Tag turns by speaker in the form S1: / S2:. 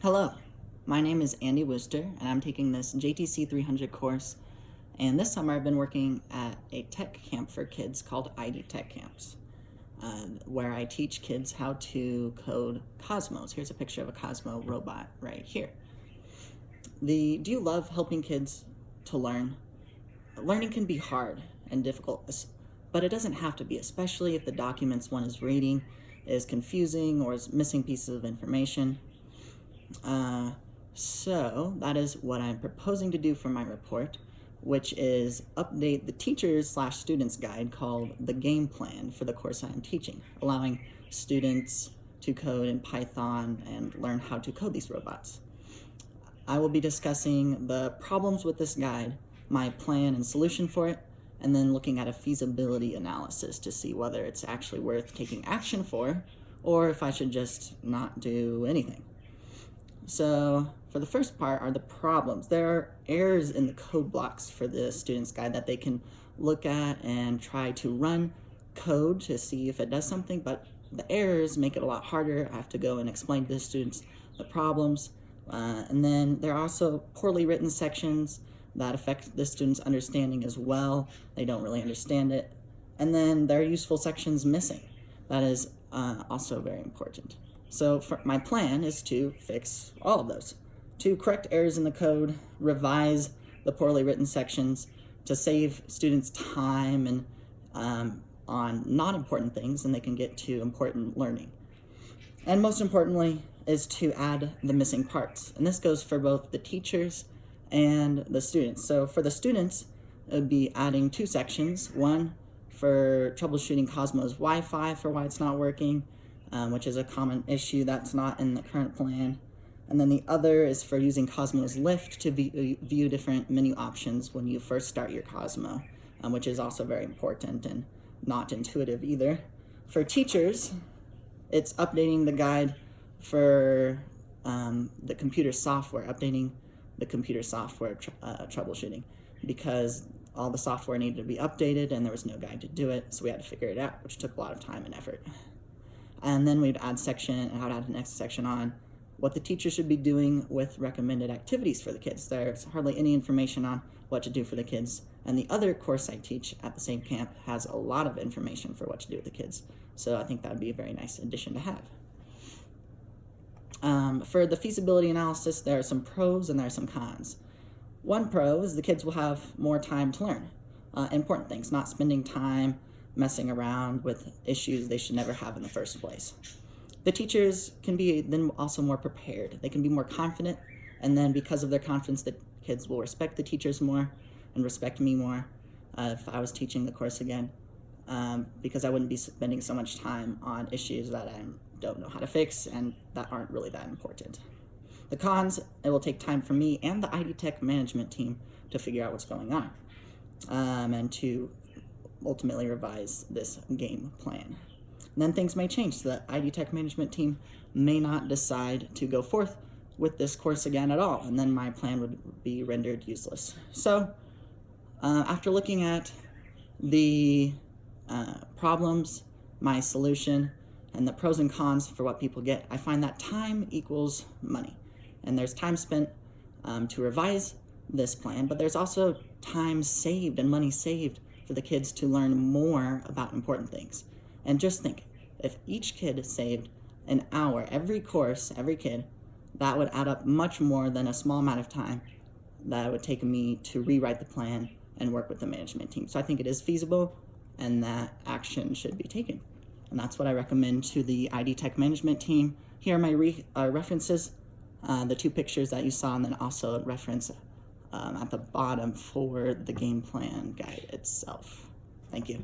S1: Hello, my name is Andy Wooster, and I'm taking this JTC 300 course. And this summer I've been working at a tech camp for kids called ID Tech Camps, where I teach kids how to code Cosmos. Here's a picture of a Cosmo robot right here. Do you love helping kids to learn? Learning can be hard and difficult, but it doesn't have to be, especially if the documents one is reading is confusing or is missing pieces of information. So that is what I'm proposing to do for my report, which is update the teachers/students guide called the game plan for the course I'm teaching, allowing students to code in Python and learn how to code these robots. I will be discussing the problems with this guide, my plan and solution for it, and then looking at a feasibility analysis to see whether it's actually worth taking action for, or if I should just not do anything. So for the first part are the problems. There are errors in the code blocks for the student's guide that they can look at and try to run code to see if it does something, but the errors make it a lot harder. I have to go and explain to the students the problems. And then there are also poorly written sections that affect the student's understanding as well. They don't really understand it. And then there are useful sections missing. That is also very important. So my plan is to fix all of those, to correct errors in the code, revise the poorly written sections, to save students time and on not important things, and they can get to important learning. And most importantly is to add the missing parts. And this goes for both the teachers and the students. So for the students, it would be adding two sections, one for troubleshooting Cosmos Wi-Fi for why it's not working, which is a common issue that's not in the current plan. And then the other is for using Cosmos Lift to view different menu options when you first start your Cosmo, which is also very important and not intuitive either. For teachers, it's updating the guide for the computer software, updating the computer software troubleshooting, because all the software needed to be updated and there was no guide to do it, so we had to figure it out, which took a lot of time and effort. And then we'd add the next section on what the teacher should be doing with recommended activities for the kids. There's hardly any information on what to do for the kids. And the other course I teach at the same camp has a lot of information for what to do with the kids. So I think that would be a very nice addition to have. For the feasibility analysis, there are some pros and there are some cons. One pro is the kids will have more time to learn important things, not spending time messing around with issues they should never have in the first place. The teachers can be then also more prepared. They can be more confident, and then because of their confidence, the kids will respect the teachers more and respect me more if I was teaching the course again, because I wouldn't be spending so much time on issues that I don't know how to fix and that aren't really that important. The cons, it will take time for me and the ID Tech management team to figure out what's going on and to ultimately revise this game plan. And then things may change. The ID Tech management team may not decide to go forth with this course again at all, and then my plan would be rendered useless. So after looking at the problems, my solution, and the pros and cons for what people get, I find that time equals money. And there's time spent to revise this plan, but there's also time saved and money saved for the kids to learn more about important things. And just think, if each kid saved an hour, every course, every kid, that would add up much more than a small amount of time that would take me to rewrite the plan and work with the management team. So I think it is feasible and that action should be taken. And that's what I recommend to the ID Tech management team. Here are my references, the two pictures that you saw, and then also a reference at the bottom for the game plan guide itself. Thank you.